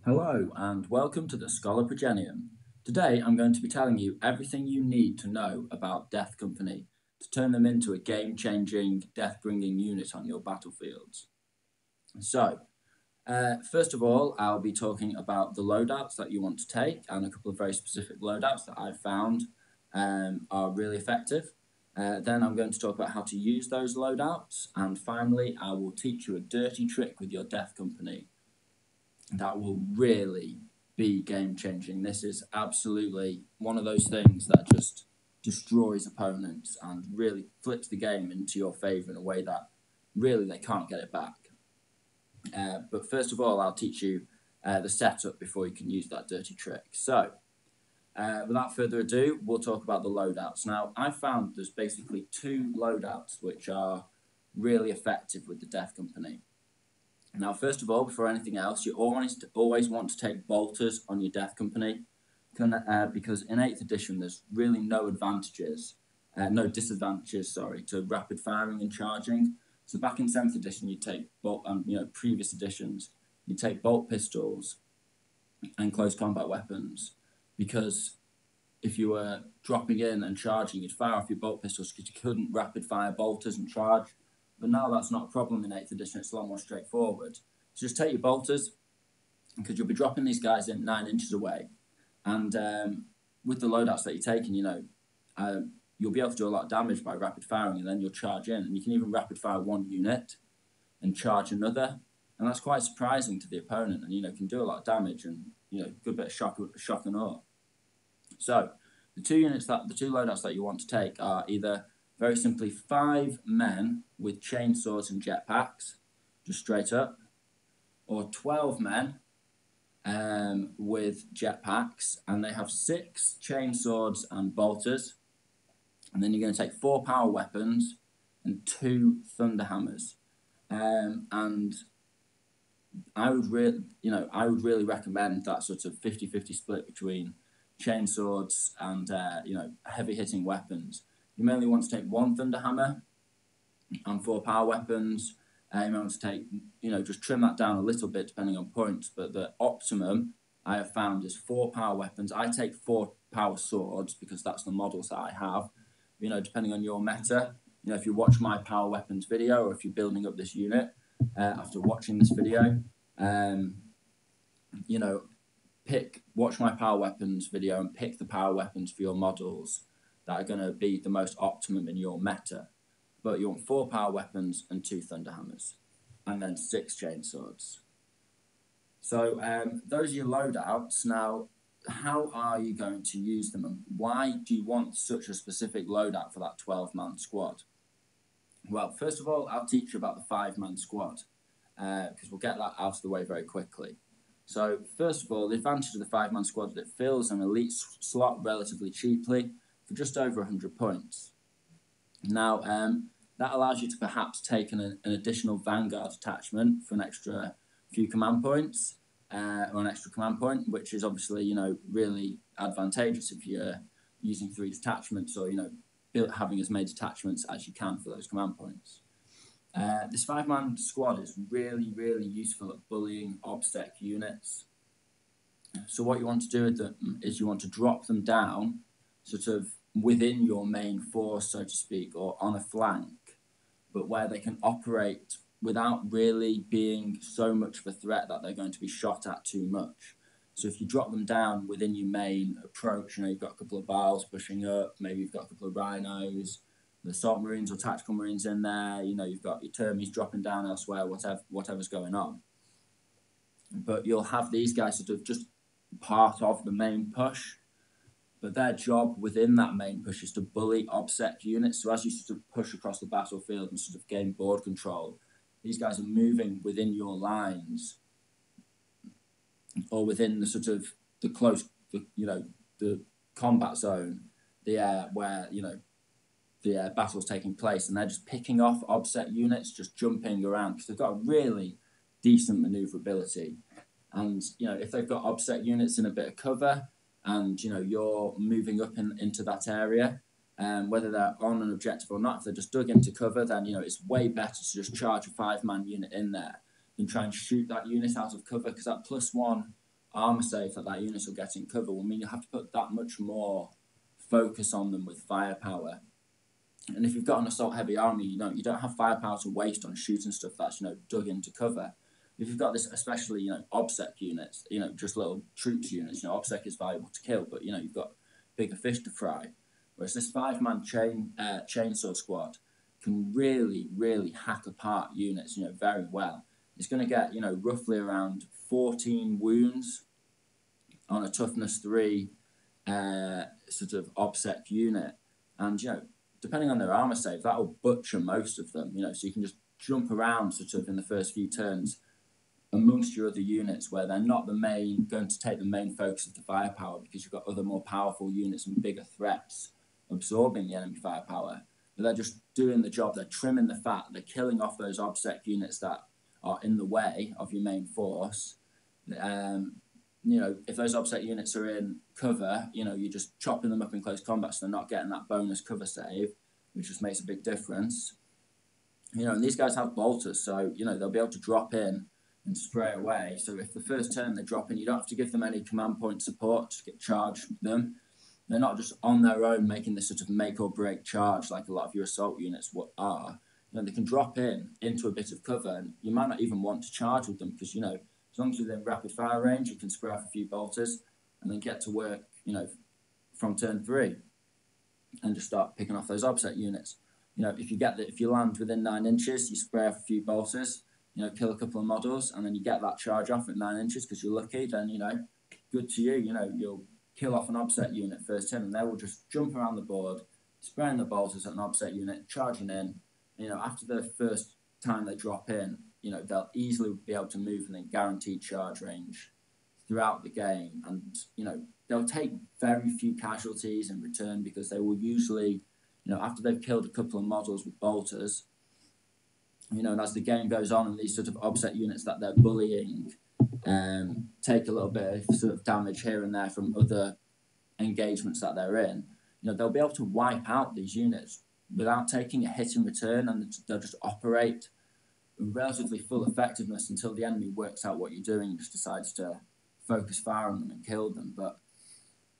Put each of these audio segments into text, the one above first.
Hello and welcome to the Schola Progenium. Today I'm going to be telling you everything you need to know about Death Company to turn them into a game-changing, death-bringing unit on your battlefields. First of all, I'll be talking about the loadouts that you want to take and a couple of very specific loadouts that I've found are really effective. Then I'm going to talk about how to use those loadouts, and finally I will teach you a dirty trick with your Death Company that will really be game changing. This is absolutely one of those things that just destroys opponents and really flips the game into your favour in a way that really they can't get it back. But first of all, I'll teach you the setup before you can use that dirty trick. Without further ado, we'll talk about the loadouts. Now, I found there's basically two loadouts which are really effective with the Death Company. Now, first of all, before anything else, you always want to take bolters on your Death Company, because in 8th edition there's really no disadvantages, to rapid firing and charging. So back in 7th edition, you take previous editions, you take bolt pistols and close combat weapons, because if you were dropping in and charging, you'd fire off your bolt pistols because you couldn't rapid fire bolters and charge. But now that's not a problem in 8th edition, it's a lot more straightforward. So just take your bolters, because you'll be dropping these guys in 9 inches away. And with the loadouts that you're taking, you'll be able to do a lot of damage by rapid firing, and then you'll charge in. And you can even rapid fire one unit and charge another. And that's quite surprising to the opponent, and can do a lot of damage and good bit of shock and awe. So the two loadouts that you want to take are either very simply 5 men with chainsaws and jetpacks, just straight up, or 12 men with jetpacks, and they have 6 chainswords and bolters. And then you're going to take 4 power weapons and 2 thunderhammers. And I would really recommend that sort of 50-50 split between chainswords and heavy hitting weapons. You mainly want to take 1 thunderhammer and 4 power weapons. You might want to take, just trim that down a little bit depending on points, but the optimum I have found is 4 power weapons. I take 4 power swords because that's the models that I have. Depending on your meta, if you watch my power weapons video, or if you're building up this unit after watching this video, watch my power weapons video and pick the power weapons for your models that are going to be the most optimum in your meta. But you want 4 power weapons and 2 thunderhammers, and then 6 chainswords. So those are your loadouts. Now, how are you going to use them, and why do you want such a specific loadout for that 12-man squad? Well, first of all, I'll teach you about the 5-man squad, because we'll get that out of the way very quickly. So first of all, the advantage of the 5-man squad is that it fills an elite slot relatively cheaply for just over 100 points. Now, that allows you to perhaps take an additional Vanguard attachment for an extra few command points, or an extra command point, which is obviously, really advantageous if you're using 3 detachments, or, having as many detachments as you can for those command points. This 5-man squad is really, really useful at bullying OBSEC units. So what you want to do with them is you want to drop them down sort of within your main force, so to speak, or on a flank, but where they can operate without really being so much of a threat that they're going to be shot at too much. So if you drop them down within your main approach, you've got a couple of Vials pushing up, maybe you've got a couple of Rhinos, the Assault Marines or Tactical Marines in there, you've got your Termies dropping down elsewhere, whatever's going on. But you'll have these guys sort of just part of the main push, but their job within that main push is to bully OBSEC units. So as you sort of push across the battlefield and sort of gain board control, these guys are moving within your lines, or within the sort of the combat zone, where the battle's taking place, and they're just picking off OBSEC units, just jumping around, because they've got a really decent maneuverability. And if they've got OBSEC units in a bit of cover, and you're moving up into that area, whether they're on an objective or not, if they're just dug into cover, then it's way better to just charge a 5-man unit in there than try and shoot that unit out of cover, because that +1 armor save that unit will get in cover will mean you have to put that much more focus on them with firepower. And if you've got an assault heavy army, you don't have firepower to waste on shooting stuff that's dug into cover. If you've got this, especially obsec units, just little troops units, obsec is valuable to kill, but you've got bigger fish to fry. Whereas this 5-man chainsaw squad can really hack apart units, very well. It's going to get roughly around 14 wounds on a toughness 3 sort of obsec unit, and depending on their armor save, that'll butcher most of them. So you can just jump around sort of in the first few turns amongst your other units where they're not going to take the main focus of the firepower, because you've got other more powerful units and bigger threats absorbing the enemy firepower. But they're just doing the job. They're trimming the fat. They're killing off those obsec units that are in the way of your main force. If those obsec units are in cover, you're just chopping them up in close combat, so they're not getting that bonus cover save, which just makes a big difference. And these guys have bolters, so they'll be able to drop in and spray away. So if the first turn they drop in, you don't have to give them any command point support to get charged them. They're not just on their own making this sort of make or break charge like a lot of your assault units are. They can drop into a bit of cover, and you might not even want to charge with them, because as long as you're within rapid fire range, you can spray off a few bolters and then get to work, from turn 3 and just start picking off those obsec units. If you land within 9 inches, you spray off a few bolters, kill a couple of models, and then you get that charge off at 9 inches because you're lucky, then, good to you. You'll kill off an obsec unit first turn, and they will just jump around the board, spraying the bolters at an obsec unit, charging in. After the first time they drop in, they'll easily be able to move within guaranteed charge range throughout the game. And, they'll take very few casualties in return, because they will usually, after they've killed a couple of models with bolters, and as the game goes on and these sort of obsec units that they're bullying take a little bit of sort of damage here and there from other engagements that they're in, they'll be able to wipe out these units without taking a hit in return, and they'll just operate relatively full effectiveness until the enemy works out what you're doing and just decides to focus fire on them and kill them. But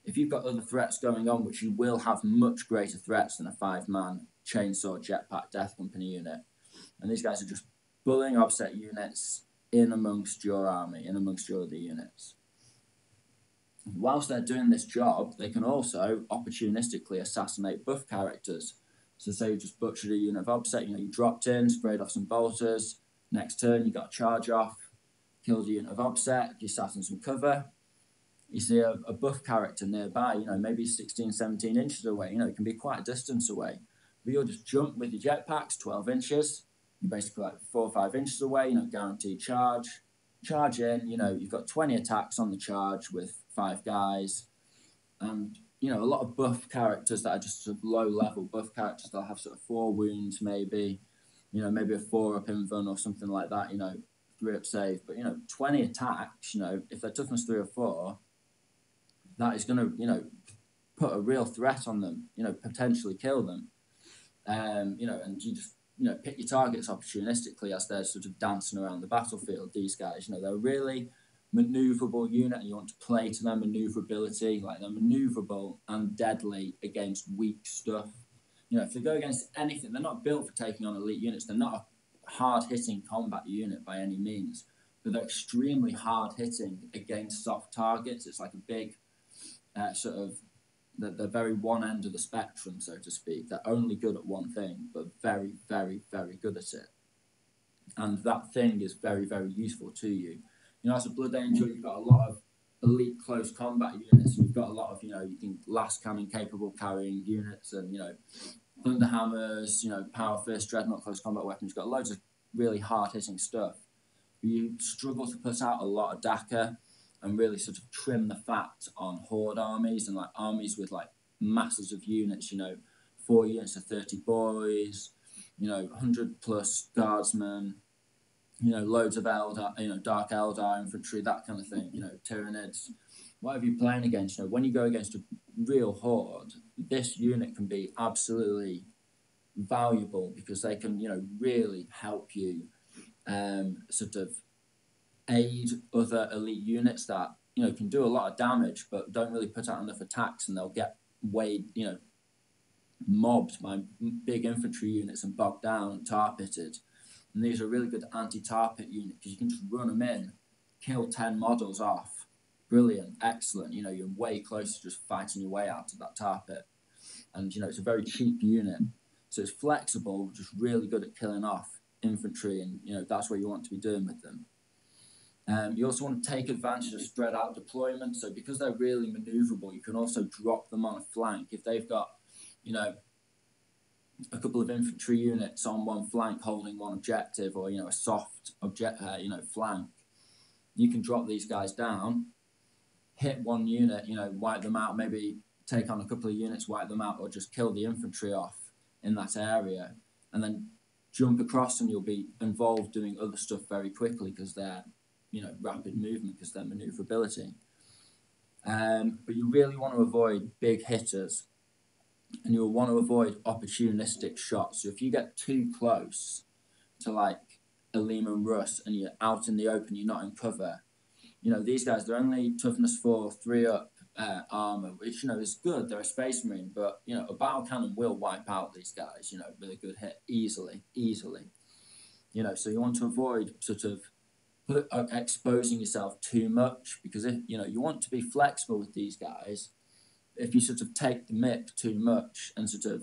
if you've got other threats going on, which you will have much greater threats than a 5-man chainsaw jetpack death company unit, and these guys are just bullying obsec units in amongst your army, in amongst your other units. Whilst they're doing this job, they can also opportunistically assassinate buff characters. So say you just butchered a unit of obsec, you dropped in, sprayed off some bolters, next turn you got a charge off, killed a unit of obsec, you sat in some cover, you see a buff character nearby, maybe 16, 17 inches away, it can be quite a distance away. But you'll just jump with your jetpacks 12 inches, you're basically like 4 or 5 inches away, guaranteed charge in, you've got 20 attacks on the charge with 5 guys, and a lot of buff characters that are just sort of low-level buff characters, they'll have sort of 4 wounds maybe, maybe a 4-up invuln or something like that, 3-up save. But, 20 attacks, if they're toughness 3 or 4, that is going to, put a real threat on them, potentially kill them. And you just, pick your targets opportunistically as they're sort of dancing around the battlefield. These guys, they're really maneuverable unit, and you want to play to their maneuverability. Like, they're maneuverable and deadly against weak stuff. If they go against anything, they're not built for taking on elite units. They're not a hard-hitting combat unit by any means, but they're extremely hard-hitting against soft targets. It's like a big sort of, they're very one end of the spectrum, so to speak. They're only good at one thing, but very, very, very good at it. And that thing is very, very useful to you. As a Blood Angel, you've got a lot of elite close combat units, and you've got a lot of, you can last cannon capable carrying units, and, Thunderhammers, Power Fist, Dreadnought close combat weapons. You've got loads of really hard-hitting stuff. But you struggle to put out a lot of DACA and really sort of trim the fat on horde armies and like armies with like masses of units, 4 units of 30 boys, 100 plus guardsmen, loads of Eldar, Dark Eldar infantry, that kind of thing, Tyranids, whatever you're playing against. When you go against a real horde, this unit can be absolutely valuable, because they can, really help you sort of aid other elite units that can do a lot of damage, but don't really put out enough attacks, and they'll get mobbed by big infantry units and bogged down and tar pitted. And these are really good anti-tar pit units because you can just run them in, kill 10 models off. Brilliant, excellent. You're way closer to just fighting your way out of that tar pit. And, it's a very cheap unit. So it's flexible, just really good at killing off infantry, and, that's what you want to be doing with them. You also want to take advantage of spread out deployment. So because they're really maneuverable, you can also drop them on a flank. If they've got, a couple of infantry units on one flank holding one objective, or, a soft flank, you can drop these guys down, hit one unit, wipe them out, maybe take on a couple of units, wipe them out, or just kill the infantry off in that area, and then jump across, and you'll be involved doing other stuff very quickly because they're, rapid movement, because they're maneuverability. But you really want to avoid big hitters, and you'll want to avoid opportunistic shots. So if you get too close to like a Lehman Russ and you're out in the open, you're not in cover, these guys, they're only toughness 4, 3 up armor, which, is good. They're a space marine, but, a battle cannon will wipe out these guys, with a good hit easily. So you want to avoid sort of exposing yourself too much, because if, you want to be flexible with these guys. If you sort of take the mick too much and sort of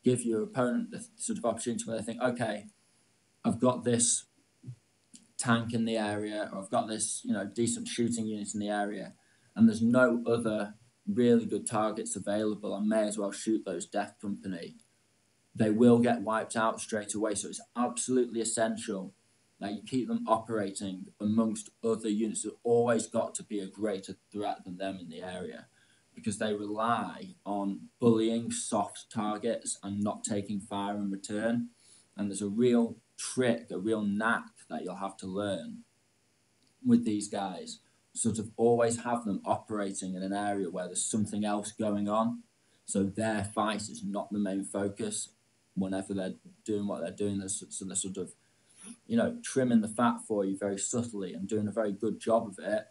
give your opponent the sort of opportunity where they think, okay, I've got this tank in the area, or I've got this, decent shooting unit in the area, and there's no other really good targets available, I may as well shoot those Death Company. They will get wiped out straight away, so it's absolutely essential that you keep them operating amongst other units. There's always got to be a greater threat than them in the area, because they rely on bullying soft targets and not taking fire in return. And there's a real trick, a real knack that you'll have to learn with these guys. Sort of always have them operating in an area where there's something else going on. So their fight is not the main focus whenever they're doing what they're doing. So they're sort of, trimming the fat for you very subtly and doing a very good job of it.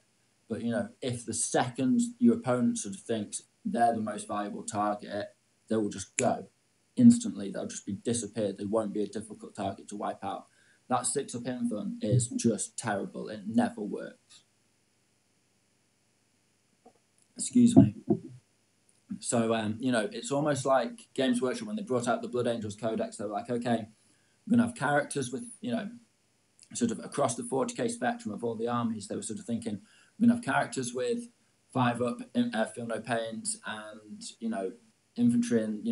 But, if the second your opponent sort of thinks they're the most valuable target, they will just go instantly. They'll just be disappeared. They won't be a difficult target to wipe out. That 6-up infant is just terrible. It never works. Excuse me. So, it's almost like Games Workshop, when they brought out the Blood Angels Codex, they were like, okay, we're going to have characters with, sort of across the 40k spectrum of all the armies. They were sort of thinking, we're going to have characters with 5-up feel no pains, and, infantry and,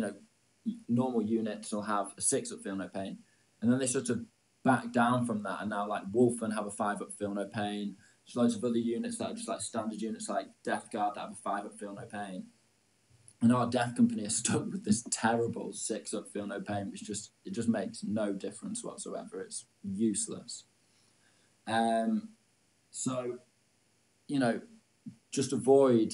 normal units will have a 6-up feel no pain. And then they sort of back down from that, and now like Wolfen have a 5-up feel no pain. There's loads of other units that are just like standard units like Death Guard that have a 5-up feel no pain. And our Death Company are stuck with this terrible 6-up feel no pain, which it just makes no difference whatsoever. It's useless. So, just avoid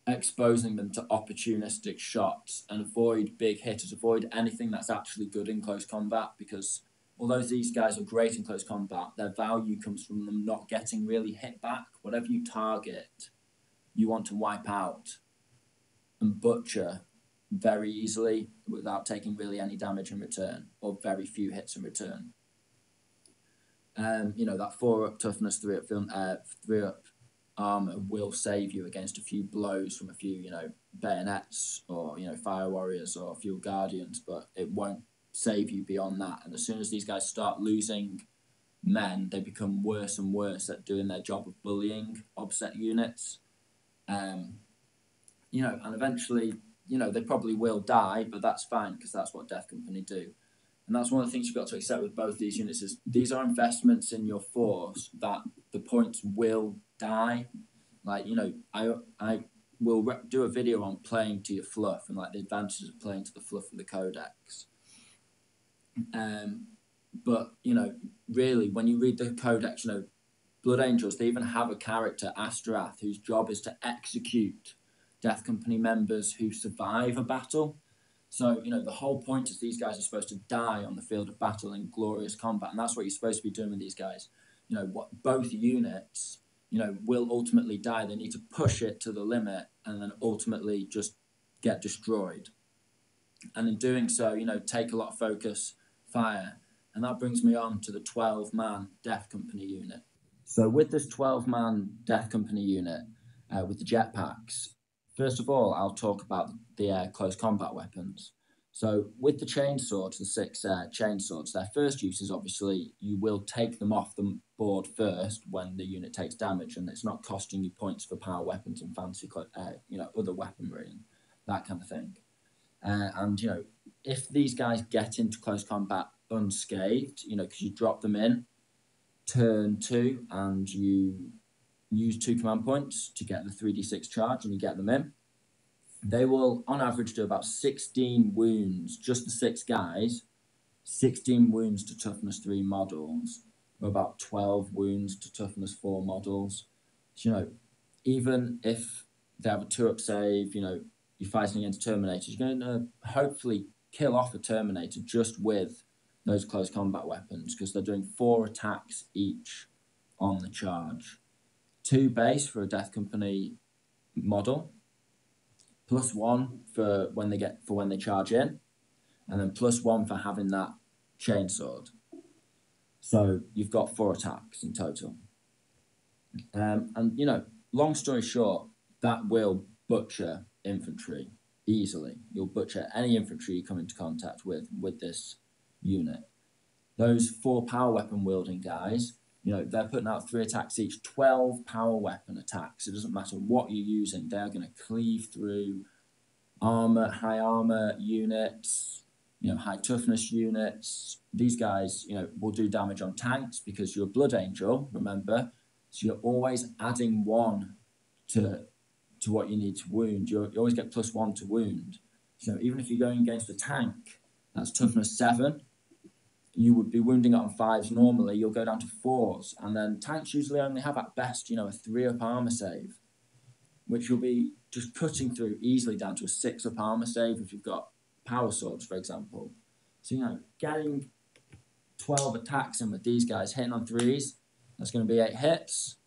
exposing them to opportunistic shots, and avoid big hitters, avoid anything that's actually good in close combat, because although these guys are great in close combat, their value comes from them not getting really hit back. Whatever you target, you want to wipe out and butcher very easily without taking really any damage in return, or very few hits in return. That 4-up toughness, 3-up armor will save you against a few blows from a few, bayonets, or, fire warriors, or a few guardians, but it won't save you beyond that. And as soon as these guys start losing men, they become worse and worse at doing their job of bullying obset units. And eventually, they probably will die, but that's fine, because that's what Death Company do. And that's one of the things you've got to accept with both these units, is these are investments in your force that the points will die. Like, I will do a video on playing to your fluff, and like the advantages of playing to the fluff of the Codex. But, really, when you read the Codex, Blood Angels, they even have a character, Astrath, whose job is to execute Death Company members who survive a battle. So, the whole point is these guys are supposed to die on the field of battle in glorious combat, and that's what you're supposed to be doing with these guys. Both units will ultimately die. They need to push it to the limit and then ultimately just get destroyed. And in doing so, take a lot of focus fire. And that brings me on to the 12-man Death Company unit. So with this 12-man Death Company unit, with the jetpacks, first of all, I'll talk about the close combat weapons. So with the chainswords, the 6 chainswords, their first use is obviously you will take them off the board first when the unit takes damage, and it's not costing you points for power weapons and fancy, other weaponry and that kind of thing. And if these guys get into close combat unscathed, because you drop them in turn 2 and you use 2 command points to get the 3d6 charge and you get them in, they will on average do about 16 wounds, just the 6 guys, 16 wounds to toughness 3 models, or about 12 wounds to toughness 4 models. So, even if they have a 2-up save, you're fighting against Terminators, you're going to hopefully kill off a Terminator just with those close combat weapons, because they're doing 4 attacks each on the charge. 2 base for a Death Company model, +1 for when they charge in, and then +1 for having that chainsword. So you've got 4 attacks in total. And long story short, that will butcher infantry easily. You'll butcher any infantry you come into contact with this unit. Those 4 power weapon wielding guys, they're putting out 3 attacks each, 12 power weapon attacks. It doesn't matter what you're using, they're going to cleave through high armor units, high toughness units. These guys, will do damage on tanks because you're a Blood Angel, remember? So you're always adding 1 to what you need to wound. You always get +1 to wound. So even if you're going against a tank, that's toughness 7, you would be wounding it on 5s normally, you'll go down to 4s. And then tanks usually only have at best, a 3-up armor save, which you'll be just cutting through easily down to a 6-up armor save if you've got power swords, for example. So, getting 12 attacks in with these guys, hitting on 3s, that's going to be 8 hits.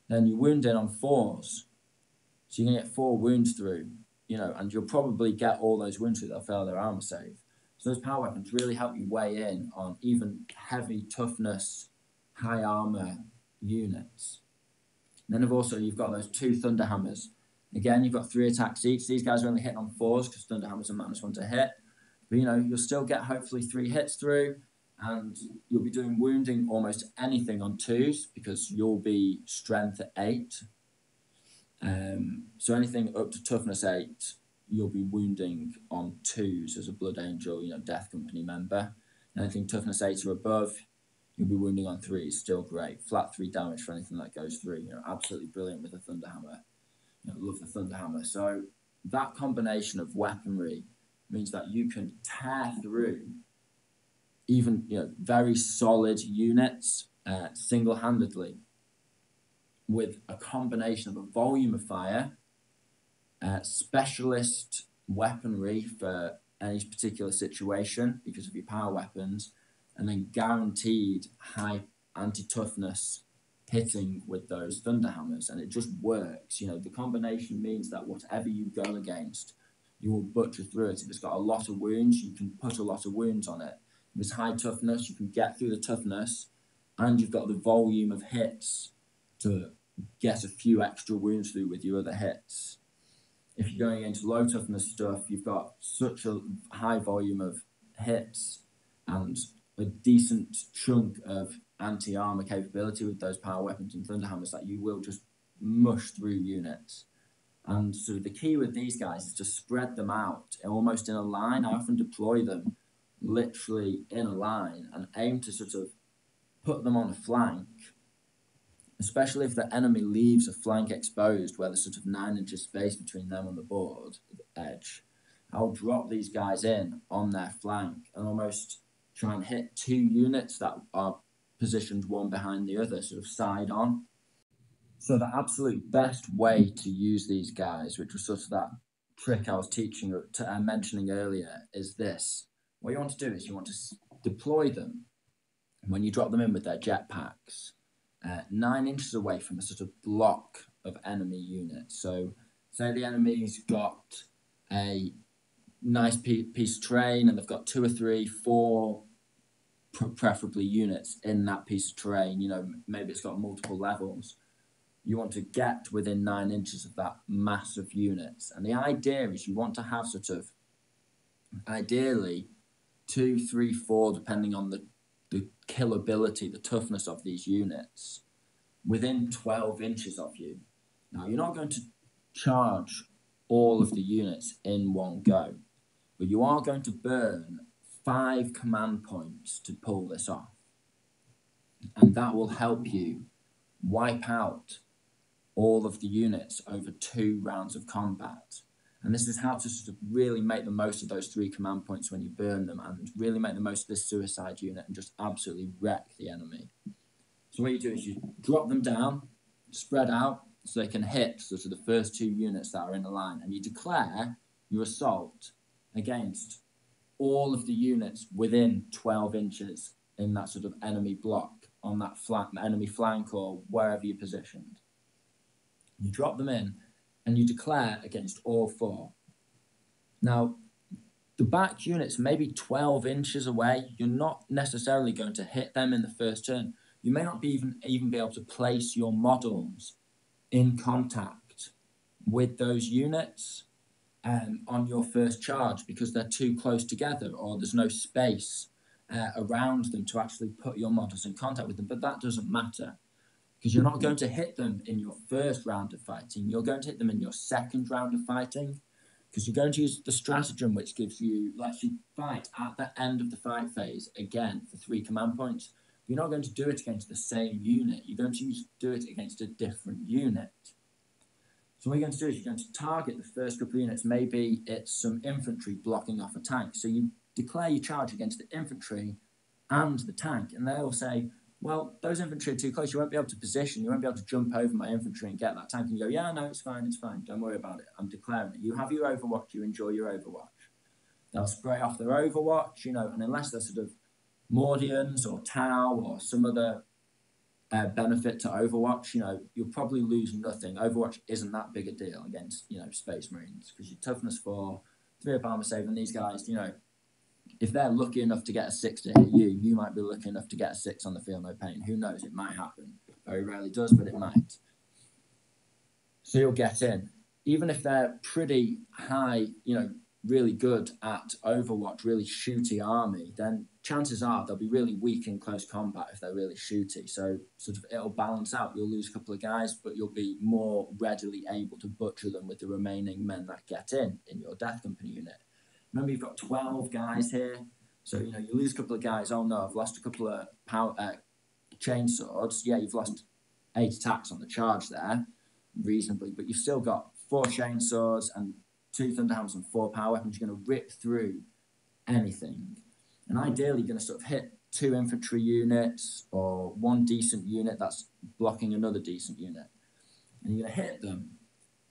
Then you wound in on 4s. So you're going to get 4 wounds through, and you'll probably get all those wounds through, they'll fail their armor save. So those power weapons really help you weigh in on even heavy toughness, high armor units. And then you've got those 2 Thunderhammers. Again, you've got 3 attacks each. These guys are only hitting on 4s because Thunderhammers are -1 to hit. But you'll still get hopefully 3 hits through, and you'll be doing wounding almost anything on 2s because you'll be strength at 8. So anything up to toughness 8, you'll be wounding on 2s as a Blood Angel, Death Company member. Anything toughness 8 or above, you'll be wounding on 3s, still great. Flat 3 damage for anything that goes through, absolutely brilliant with a Thunderhammer. Love the Thunderhammer. So that combination of weaponry means that you can tear through even, very solid units single-handedly with a combination of a volume of fire, specialist weaponry for any particular situation because of your power weapons, and then guaranteed high anti-toughness hitting with those Thunderhammers, and it just works. The combination means that whatever you go against, you will butcher through it. If it's got a lot of wounds, you can put a lot of wounds on it. If it's high toughness, you can get through the toughness, and you've got the volume of hits to get a few extra wounds through with your other hits. If you're going into low toughness stuff, you've got such a high volume of hits and a decent chunk of anti-armor capability with those power weapons and Thunderhammers that you will just mush through units. And so the key with these guys is to spread them out almost in a line. I often deploy them literally in a line and aim to sort of put them on a flank, especially if the enemy leaves a flank exposed where there's sort of 9 inches space between them and the board edge. I'll drop these guys in on their flank and almost try and hit 2 units that are positioned one behind the other, sort of side on. So the absolute best way to use these guys, which was sort of that trick I was mentioning earlier, is this. What you want to do is you want to deploy them when you drop them in with their jetpacks. 9 inches away from a sort of block of enemy units. So say the enemy's got a nice piece of terrain and they've got 2 or 3, 4 preferably units in that piece of terrain, you know, maybe it's got multiple levels. You want to get within 9 inches of that mass of units. And the idea is you want to have sort of, ideally, 2, 3, 4, depending on the killability, the toughness of these units, within 12 inches of you. Now, you're not going to charge all of the units in one go, but you are going to burn 5 command points to pull this off. And that will help you wipe out all of the units over 2 rounds of combat. And this is how to sort of really make the most of those 3 command points when you burn them, and really make the most of this suicide unit and just absolutely wreck the enemy. So what you do is you drop them down, spread out, so they can hit sort of the first 2 units that are in a line, and you declare your assault against all of the units within 12 inches in that sort of enemy block, on that enemy flank or wherever you're positioned. You drop them in and you declare against all 4. Now, the back units may be 12 inches away. You're not necessarily going to hit them in the first turn. You may not be even be able to place your models in contact with those units on your first charge because they're too close together, or there's no space around them to actually put your models in contact with them. But that doesn't matter, because you're not going to hit them in your first round of fighting. You're going to hit them in your second round of fighting, because you're going to use the stratagem which lets you fight at the end of the fight phase again for 3 command points. You're not going to do it against the same unit. You're going to do it against a different unit. So what you're going to do is you're going to target the first group of units. Maybe it's some infantry blocking off a tank. So you declare your charge against the infantry and the tank, and they'll say, well, those infantry are too close. You won't be able to position. You won't be able to jump over my infantry and get that tank. And you go, yeah, no, it's fine. Don't worry about it. I'm declaring it. You have your Overwatch. You enjoy your Overwatch. They'll spray off their Overwatch, and unless they're sort of Mordians or Tau or some other benefit to Overwatch, you'll probably lose nothing. Overwatch isn't that big a deal against, Space Marines, because your toughness 4, 3 up armor save, and these guys, if they're lucky enough to get a 6 to hit you, you might be lucky enough to get a 6 on the Feel No Pain. Who knows? It might happen. Very rarely does, but it might. So you'll get in. Even if they're pretty high, really good at Overwatch, really shooty army, then chances are they'll be really weak in close combat if they're really shooty. So sort of it'll balance out. You'll lose a couple of guys, but you'll be more readily able to butcher them with the remaining men that get in your Death Company unit. Remember, you've got 12 guys here. So, you lose a couple of guys. Oh, no, I've lost a couple of chainswords. Yeah, you've lost 8 attacks on the charge there, reasonably. But you've still got 4 chainswords and 2 thunderhammers and 4 power weapons. You're going to rip through anything. And ideally, you're going to sort of hit 2 infantry units or 1 decent unit that's blocking another decent unit. And you're going to hit them.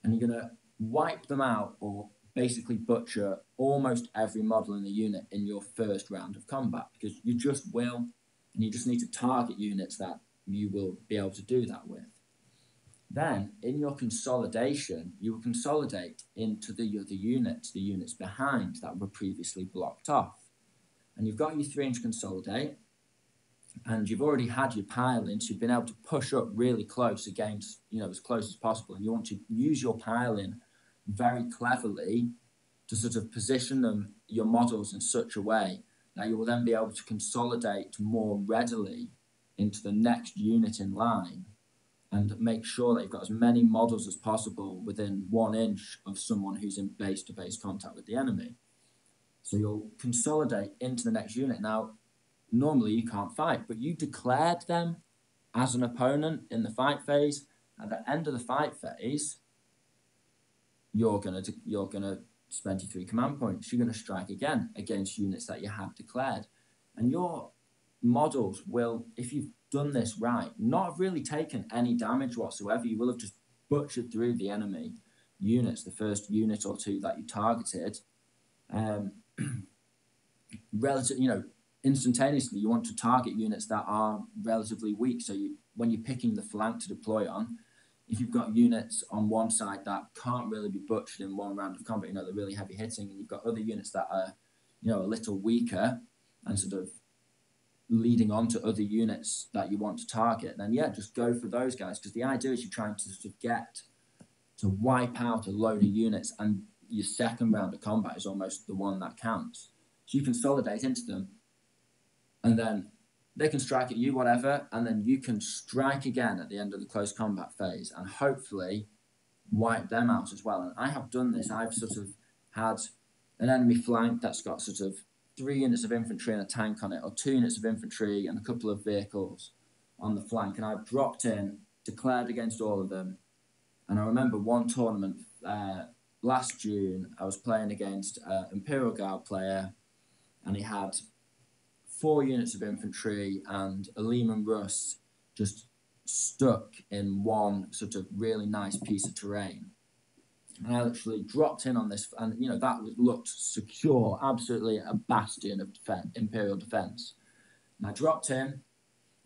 And you're going to wipe them out, or basically butcher almost every model in the unit in your first round of combat, because you just will, and you just need to target units that you will be able to do that with. Then, in your consolidation, you will consolidate into the other units, the units behind that were previously blocked off. And you've got your 3-inch consolidate, and you've already had your pile-in, so you've been able to push up really close against, as close as possible, and you want to use your pile-in very cleverly to sort of position your models in such a way that you will then be able to consolidate more readily into the next unit in line and make sure that you've got as many models as possible within 1 inch of someone who's in base-to-base contact with the enemy. So you'll consolidate into the next unit. Now, normally you can't fight, but you declared them as an opponent in the fight phase. At the end of the fight phase, you're gonna spend your 3 command points. You're gonna strike again against units that you have declared, and your models will, if you've done this right, not have really taken any damage whatsoever. You will have just butchered through the enemy units, the first unit or 2 that you targeted. Relative, instantaneously, you want to target units that are relatively weak. So when you're picking the flank to deploy on, if you've got units on one side that can't really be butchered in one round of combat, they're really heavy hitting, and you've got other units that are, a little weaker and sort of leading on to other units that you want to target, then just go for those guys, because the idea is you're trying to sort of get to wipe out a load of units, and your second round of combat is almost the one that counts. So you consolidate into them, and then they can strike at you, whatever, and then you can strike again at the end of the close combat phase and hopefully wipe them out as well. And I have done this. I've sort of had an enemy flank that's got sort of 3 units of infantry and a tank on it, or 2 units of infantry and a couple of vehicles on the flank, and I've dropped in, declared against all of them. And I remember one tournament last June, I was playing against an Imperial Guard player, and he had 4 units of infantry and a Lehman Russ just stuck in one sort of really nice piece of terrain. And I literally dropped in on this, and that looked secure, absolutely a bastion of Imperial defense. And I dropped in,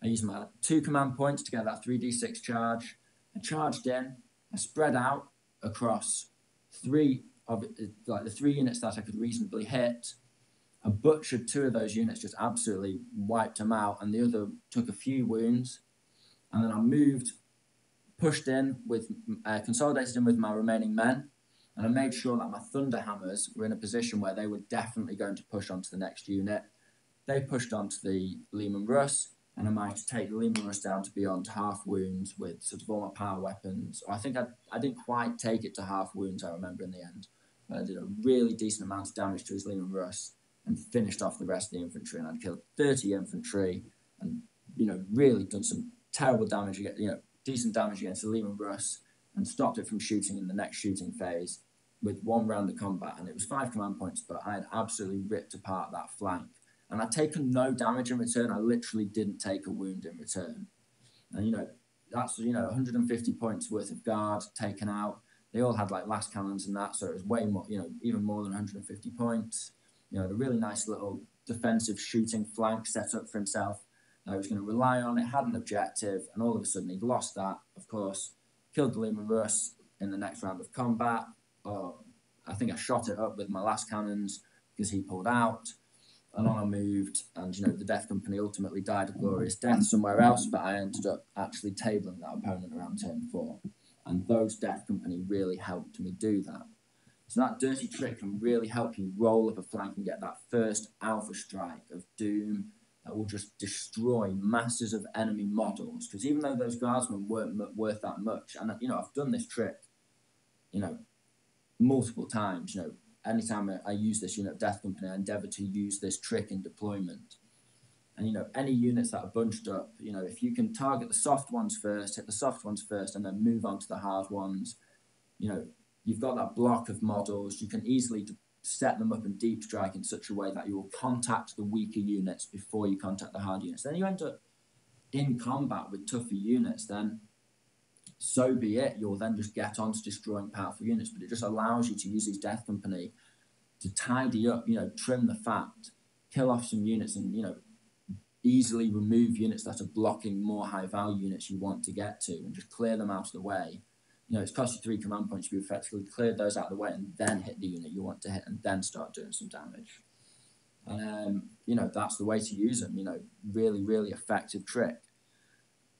I used my 2 command points to get that 3d6 charge. I charged in, I spread out across 3 of the 3 units that I could reasonably hit. I butchered 2 of those units, just absolutely wiped them out, and the other took a few wounds. And then I moved, pushed in with, consolidated in with my remaining men, and I made sure that my Thunderhammers were in a position where they were definitely going to push onto the next unit. They pushed onto the Lehman Russ, and I managed to take the Lehman Russ down to beyond half wounds with sort of all my power weapons. Or I think I didn't quite take it to half wounds, I remember, in the end. But I did a really decent amount of damage to his Lehman Russ and finished off the rest of the infantry. And I'd killed 30 infantry and, really done some terrible damage, decent damage against the Lehman Russ, and stopped it from shooting in the next shooting phase with 1 round of combat. And it was 5 command points, but I had absolutely ripped apart that flank. And I'd taken no damage in return. I literally didn't take a wound in return. And, that's, 150 points worth of guard taken out. They all had, last cannons and that, so it was way more, even more than 150 points. A really nice little defensive shooting flank set up for himself that he was going to rely on. It had an objective, and all of a sudden he'd lost that, of course. Killed the Lehman Russ in the next round of combat. I think I shot it up with my last cannons because he pulled out. And on I moved, and the Death Company ultimately died a glorious death somewhere else, but I ended up actually tabling that opponent around turn 4. And those Death Company really helped me do that. So that dirty trick can really help you roll up a flank and get that first alpha strike of doom that will just destroy masses of enemy models. Because even though those guardsmen weren't worth that much, and I've done this trick, multiple times. Anytime I use this unit of Death Company, I endeavour to use this trick in deployment. And, any units that are bunched up, if you can target the soft ones first, hit the soft ones first, and then move on to the hard ones, you've got that block of models. You can easily set them up and deep strike in such a way that you will contact the weaker units before you contact the hard units. Then you end up in combat with tougher units, then so be it. You'll then just get on to destroying powerful units, but it just allows you to use these Death Company to tidy up, trim the fat, kill off some units, and, easily remove units that are blocking more high-value units you want to get to, and just clear them out of the way. It's cost you 3 command points. You've effectively cleared those out of the way, and then hit the unit you want to hit, and then start doing some damage. And, that's the way to use them. Really, really effective trick.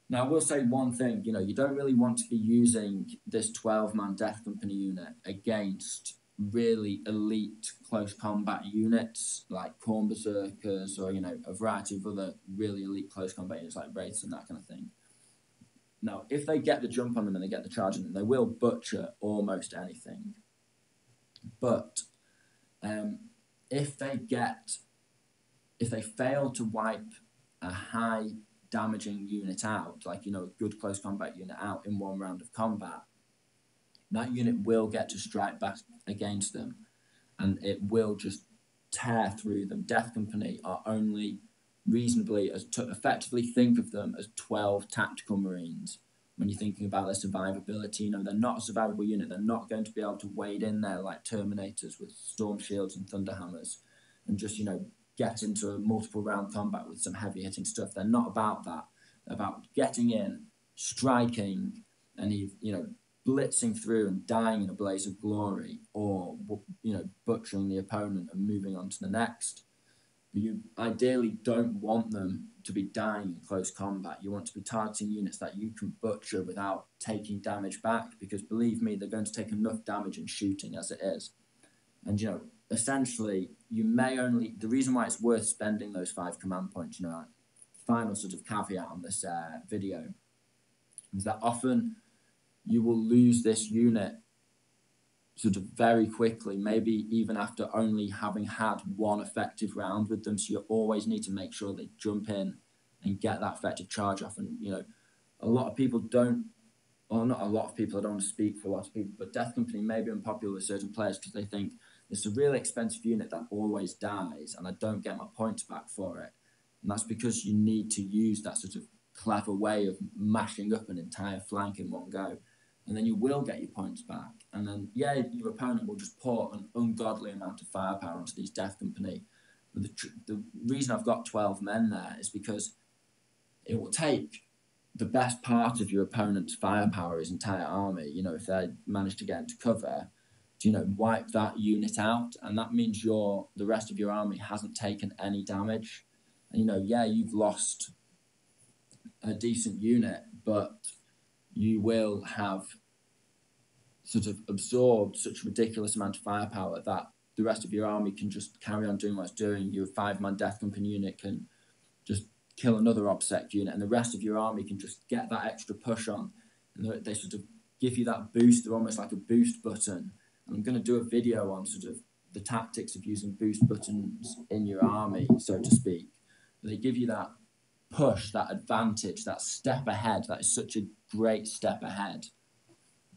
Now, I will say one thing, you don't really want to be using this 12-man Death Company unit against really elite close combat units like Khorne Berserkers, or, a variety of other really elite close combat units like Wraiths and that kind of thing. Now, if they get the jump on them and they get the charge on them, they will butcher almost anything. But if they fail to wipe a high damaging unit out, a good close combat unit out in 1 round of combat, that unit will get to strike back against them, and it will just tear through them. Death Company are only reasonably, effectively think of them as 12 tactical Marines. When you're thinking about their survivability, they're not a survivable unit. They're not going to be able to wade in there like Terminators with Storm Shields and Thunderhammers and just, get into a multiple round combat with some heavy hitting stuff. They're not about that. They're about getting in, striking, and blitzing through and dying in a blaze of glory, or butchering the opponent and moving on to the next. But you ideally don't want them to be dying in close combat. You want to be targeting units that you can butcher without taking damage back, because believe me, they're going to take enough damage in shooting as it is. And essentially, the reason why it's worth spending those 5 command points, final sort of caveat on this video, is that often you will lose this unit sort of very quickly, maybe even after only having had one effective round with them. So you always need to make sure they jump in and get that effective charge off. And, a lot of people don't, or not a lot of people, I don't want to speak for a lot of people, but Death Company may be unpopular with certain players because they think it's a really expensive unit that always dies and I don't get my points back for it. And that's because you need to use that sort of clever way of mashing up an entire flank in one go. And then you will get your points back. And then, your opponent will just pour an ungodly amount of firepower onto these Death Company. But the reason I've got 12 men there is because it will take the best part of your opponent's firepower, his entire army, if they manage to get into cover, to, wipe that unit out. And that means the rest of your army hasn't taken any damage. And, you've lost a decent unit, but you will have sort of absorbed such a ridiculous amount of firepower that the rest of your army can just carry on doing what it's doing. Your 5-man Death Company unit can just kill another OBSEC unit, and the rest of your army can just get that extra push on. And they sort of give you that boost. They're almost like a boost button. And I'm going to do a video on sort of the tactics of using boost buttons in your army, so to speak. They give you that push, that advantage, that step ahead. That is such a great step ahead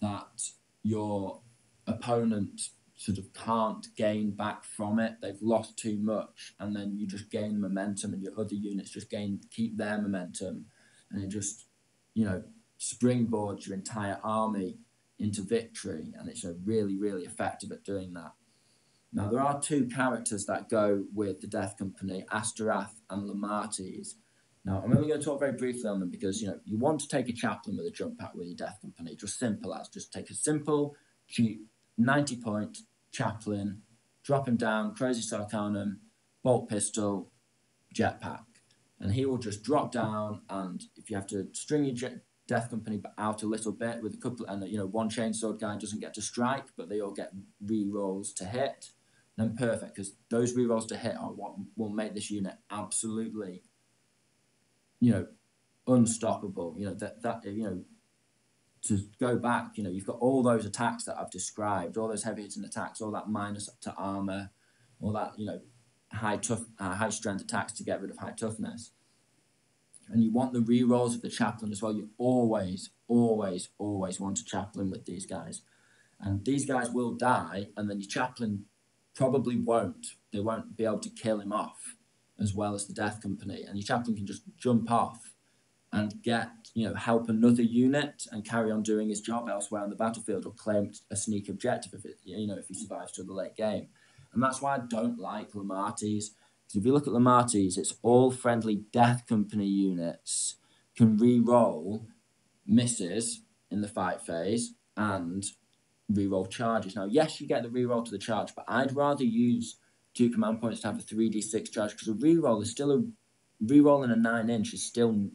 that your opponent sort of can't gain back from it. They've lost too much, and then you just gain momentum, and your other units just keep their momentum, and it just springboards your entire army into victory. And it's really, really effective at doing that. Now, there are 2 characters that go with the Death Company, Asterath and Lamates. Now, I'm only going to talk very briefly on them because, you want to take a chaplain with a jump pack with your Death Company. Just simple as. Just take a simple, cheap, 90-point chaplain, drop him down, Crazy Sarcanum, bolt pistol, jetpack. And he will just drop down, and if you have to string your Death Company out a little bit with a couple, and, one chainsword guy doesn't get to strike, but they all get re-rolls to hit, then perfect, because those re-rolls to hit are what will make this unit absolutely unstoppable. To go back, you've got all those attacks that I've described, all those heavy hitting attacks, all that minus to armor, all that, high strength attacks to get rid of high toughness. And you want the re-rolls of the chaplain as well. You always, always, always want a chaplain with these guys. And these guys will die, and then your chaplain probably won't. They won't be able to kill him off as well as the Death Company. And your chaplain can just jump off and help another unit and carry on doing his job elsewhere on the battlefield, or claim a sneak objective if he survives to the late game. And that's why I don't like Lamates. Because if you look at Lamates, it's all friendly Death Company units can re-roll misses in the fight phase and re-roll charges. Now, yes, you get the re-roll to the charge, but I'd rather use 2 command points to have a 3d6 charge, because a re-roll is still a re-roll in a 9-inch is still,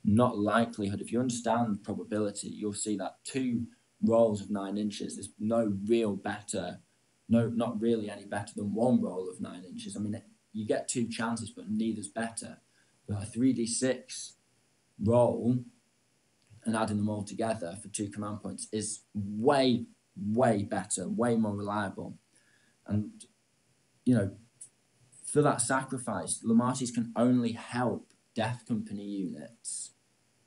not likelihood. If you understand probability, you'll see that 2 rolls of 9 inches is not really any better than 1 roll of 9 inches. I mean, you get 2 chances, but neither's better. But a 3d6 roll and adding them all together for 2 command points is way, way better, way more reliable. And, for that sacrifice, Lamates can only help Death Company units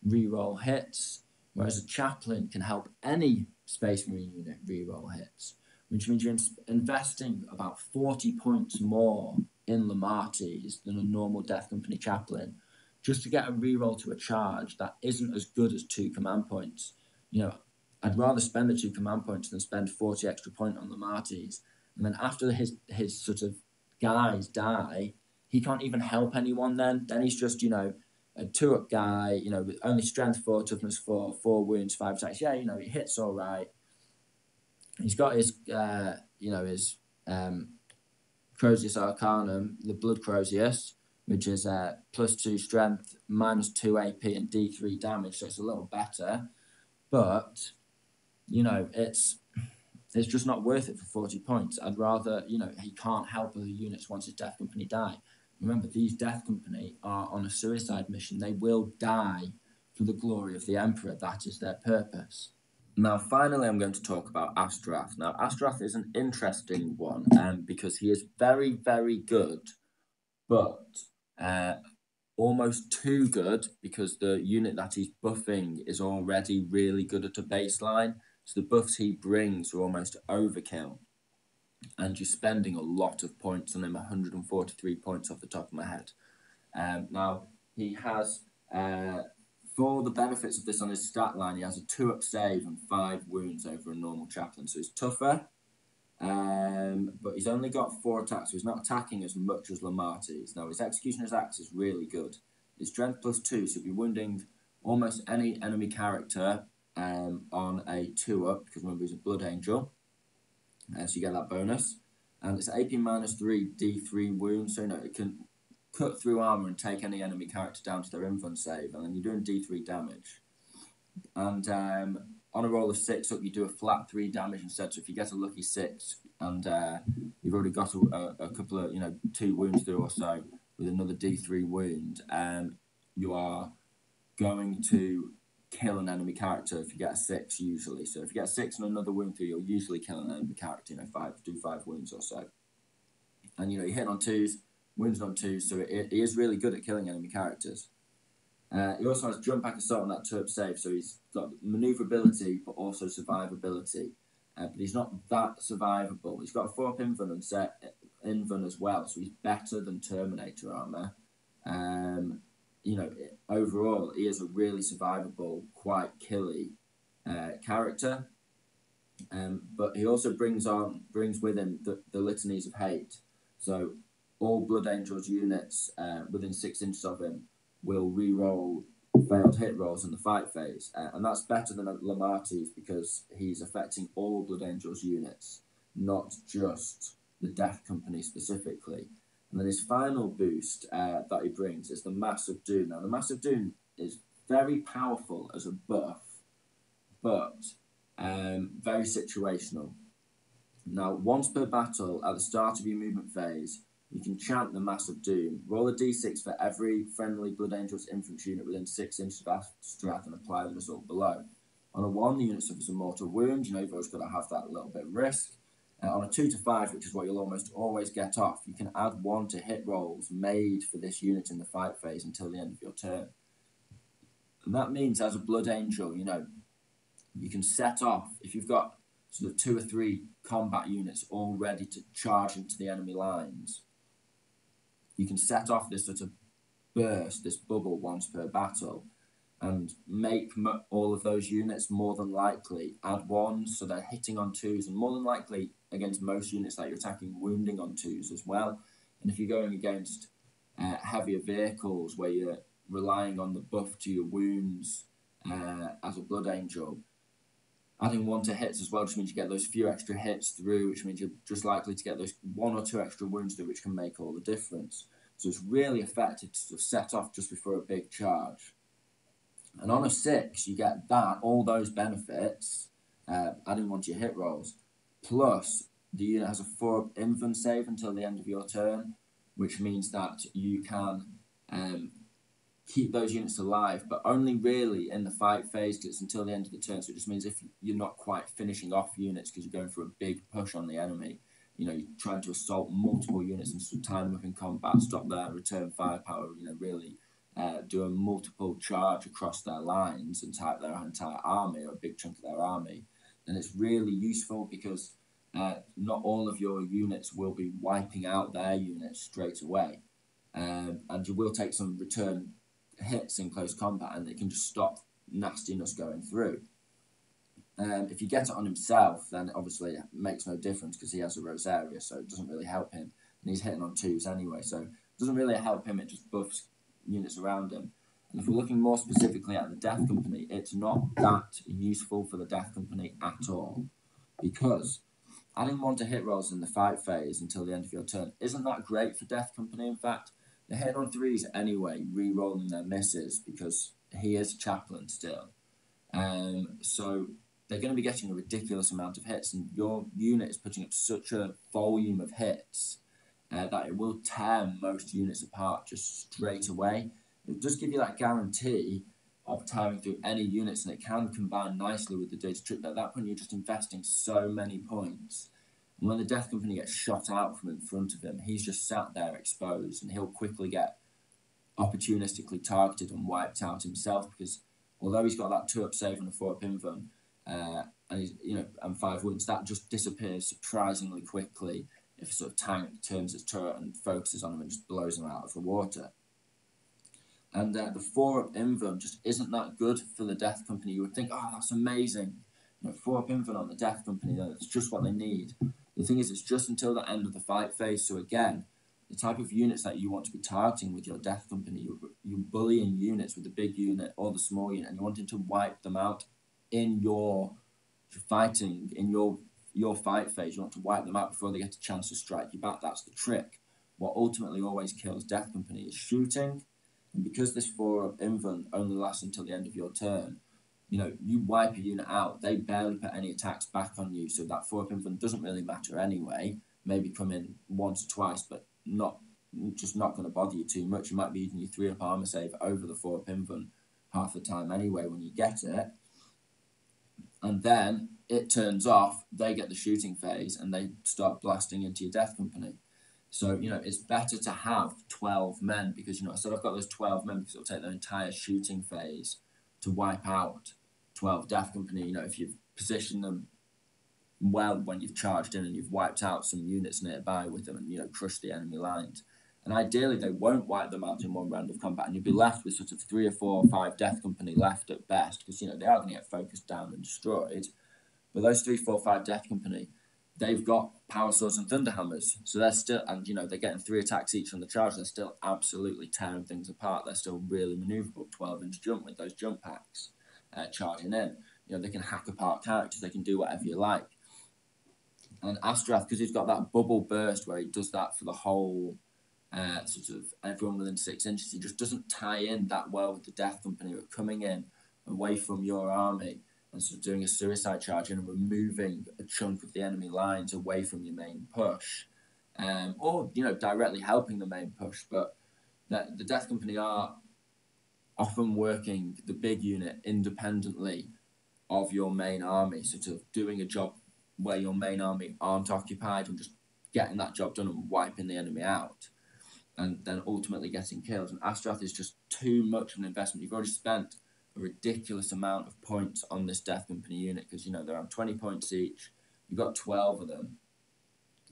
re-roll hits, whereas a chaplain can help any Space Marine unit re-roll hits, which means you're investing about 40 points more in Lamates than a normal Death Company chaplain, just to get a re-roll to a charge that isn't as good as 2 command points. I'd rather spend the 2 command points than spend 40 extra points on Lamates. And then after his sort of guys die, he can't even help anyone then. Then he's just, you know, a 2-up guy, you know, with only strength 4, toughness 4, 4 wounds, 5 attacks. Yeah, you know, he hits all right. He's got his, you know, his Crozius Arcanum, the Blood Crozius, which is +2 strength, -2 AP, and D3 damage, so it's a little better. But, you know, it's just not worth it for 40 points. I'd rather, you know, he can't help other units once his Death Company die. Remember, these Death Company are on a suicide mission. They will die for the glory of the Emperor. That is their purpose. Now, finally, I'm going to talk about Astrath. Now, Astrath is an interesting one because he is very, very good, but almost too good because the unit that he's buffing is already really good at a baseline. So the buffs he brings are almost overkill. And you're spending a lot of points on him, 143 points off the top of my head. Now, he has, for the benefits of this on his stat line, he has a 2-up save and 5 wounds over a normal chaplain. So he's tougher, but he's only got 4 attacks, so he's not attacking as much as Lamarty's. Now, his Executioner's Axe is really good. His strength +2, so he'll be wounding almost any enemy character on a 2-up, because remember, he's a Blood Angel. So you get that bonus. And it's AP -3, D3 wounds, so you know, it can cut through armor and take any enemy character down to their invuln save, and then you're doing D3 damage. And on a roll of 6 up, you do a flat 3 damage instead. So if you get a lucky 6 and you've already got a couple of, you know, 2 wounds through or so with another D3 wound, you are going to kill an enemy character if you get a 6 usually. So if you get a 6 and another wound through, you'll usually kill an enemy character, you know, do 5 wounds or so. And, you know, you hit on 2s, wounds on 2s, so he is really good at killing enemy characters. He also has jump back assault on that 2-up save, so he's got maneuverability but also survivability. But he's not that survivable. He's got a 4-up invuln as well, so he's better than Terminator armor. You know, overall, he is a really survivable, quite killy character. But he also brings with him the litanies of hate. So all Blood Angels units within 6 inches of him will re-roll failed hit rolls in the fight phase. And that's better than Lamarty's because he's affecting all Blood Angels units, not just the Death Company specifically. And then his final boost that he brings is the Mass of Doom. Now, the Mass of Doom is very powerful as a buff, but very situational. Now, once per battle, at the start of your movement phase, you can chant the Mass of Doom. Roll a d6 for every friendly Blood Angels infantry unit within 6 inches of Astrath and apply the result below. On a 1, the unit suffers a mortal wound. You know, you've always got to have that little bit of risk. On a 2 to 5, which is what you'll almost always get off, you can add 1 to hit rolls made for this unit in the fight phase until the end of your turn. And that means as a Blood Angel, you know, you can set off, if you've got sort of 2 or 3 combat units all ready to charge into the enemy lines, you can set off this sort of burst, this bubble once per battle, and make all of those units more than likely add 1, so they're hitting on 2s, and more than likely against most units that you're attacking, wounding on 2s as well. And if you're going against heavier vehicles where you're relying on the buff to your wounds as a Blood Angel, adding 1 to hits as well just means you get those few extra hits through, which means you're just likely to get those 1 or 2 extra wounds through, which can make all the difference. So it's really effective to sort of set off just before a big charge. And on a 6, you get that, all those benefits, adding 1 to your hit rolls, plus the unit has a 4-up invuln save until the end of your turn, which means that you can keep those units alive, but only really in the fight phase because it's until the end of the turn. So it just means if you're not quite finishing off units because you're going for a big push on the enemy, you know, you're trying to assault multiple units and sort of time them up in combat, stop their return firepower, you know, really do a multiple charge across their lines and type their entire army or a big chunk of their army, then it's really useful because not all of your units will be wiping out their units straight away. And you will take some return hits in close combat and it can just stop nastiness going through. If you get it on himself, then obviously it makes no difference because he has a Rosaria, so it doesn't really help him. And he's hitting on 2s anyway, so doesn't really help him, it just buffs units around him. And if we're looking more specifically at the Death Company, it's not that useful for the Death Company at all, because adding 1 to hit rolls in the fight phase until the end of your turn isn't that great for Death Company. In fact, they're hitting on 3s anyway, re-rolling their misses, because he is a chaplain still. So they're going to be getting a ridiculous amount of hits, and your unit is putting up such a volume of hits that it will tear most units apart just straight away. It does give you that guarantee of tearing through any units, and it can combine nicely with the data trick. At that point, you're just investing so many points. And when the Death Company gets shot out from in front of him, he's just sat there exposed, and he'll quickly get opportunistically targeted and wiped out himself, because although he's got that 2-up save and a 4-up invuln, and he's, and 5 wounds, that just disappears surprisingly quickly if a sort of tank turns its turret and focuses on him and just blows him out of the water. And the 4-up invuln just isn't that good for the Death Company. You would think, oh, that's amazing. 4-up invuln on the Death Company, that's just what they need. The thing is, it's just until the end of the fight phase. So again, the type of units that you want to be targeting with your Death Company, you're bullying units with the big unit or the small unit, and you're wanting to wipe them out in your fighting, in your fight phase. You want to wipe them out before they get a chance to strike you back. That's the trick. What ultimately always kills Death Company is shooting. And because this 4-up invuln only lasts until the end of your turn, you wipe a unit out, they barely put any attacks back on you, so that 4-up invuln doesn't really matter anyway. Maybe come in once or twice, but not going to bother you too much. You might be using your 3-up armor save over the 4-up invuln half the time anyway when you get it. And then it turns off, they get the shooting phase, and they start blasting into your Death Company. So, it's better to have 12 men, because, so I've got those 12 men because it'll take their entire shooting phase to wipe out 12 Death Company. If you've positioned them well when you've charged in and you've wiped out some units nearby with them and, crushed the enemy lines. And ideally, they won't wipe them out in one round of combat, and you'll be left with sort of 3 or 4 or 5 Death Company left at best, because, they are going to get focused down and destroyed. But those 3, 4, 5 Death Company, they've got power swords and thunderhammers, so they're still, and they're getting 3 attacks each on the charge. They're still absolutely tearing things apart. They're still really maneuverable. 12-inch jump with those jump packs charging in. They can hack apart characters. They can do whatever you like. And Astrath, because he's got that bubble burst where he does that for the whole sort of everyone within 6 inches, he just doesn't tie in that well with the Death Company, who are coming in away from your army and sort of doing a suicide charge and removing a chunk of the enemy lines away from your main push, or directly helping the main push. But the Death Company are often working the big unit independently of your main army, sort of doing a job where your main army aren't occupied and just getting that job done and wiping the enemy out, and then ultimately getting kills. And Astrath is just too much of an investment. You've already spent a ridiculous amount of points on this Death Company unit, because they're on 20 points each. You've got 12 of them,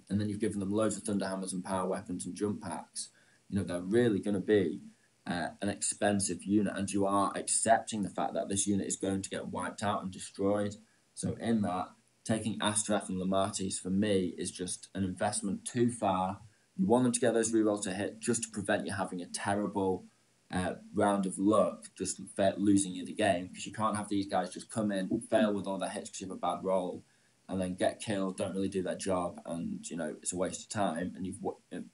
and then you've given them loads of thunderhammers and power weapons and jump packs. They're really going to be an expensive unit, and you are accepting the fact that this unit is going to get wiped out and destroyed. So in that, taking Astrath and Lamatis for me is just an investment too far. You want them to get those rerolls to hit just to prevent you having a terrible round of luck, just losing you the game, because you can't have these guys just come in, fail with all their hits because you have a bad roll, and then get killed, don't really do their job, and it's a waste of time, and you've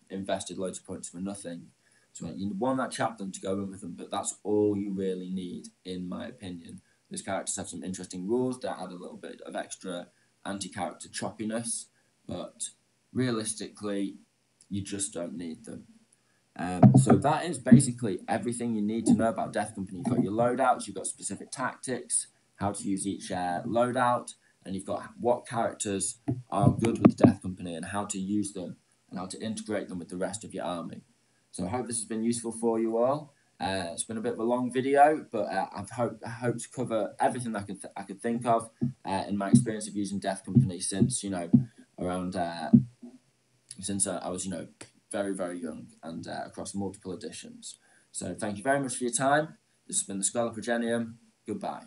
invested loads of points for nothing. So you want that chaplain to go in with them, but that's all you really need, in my opinion. These characters have some interesting rules that add a little bit of extra anti-character choppiness, but realistically, you just don't need them. So that is basically everything you need to know about Death Company. You've got your loadouts, you've got specific tactics, how to use each loadout, and you've got what characters are good with the Death Company and how to use them and how to integrate them with the rest of your army. So I hope this has been useful for you all. It's been a bit of a long video, but I hope to cover everything that I could think of in my experience of using Death Company since around since I was very, very young, and across multiple editions. So thank you very much for your time. This has been the Schola Progenium. Goodbye.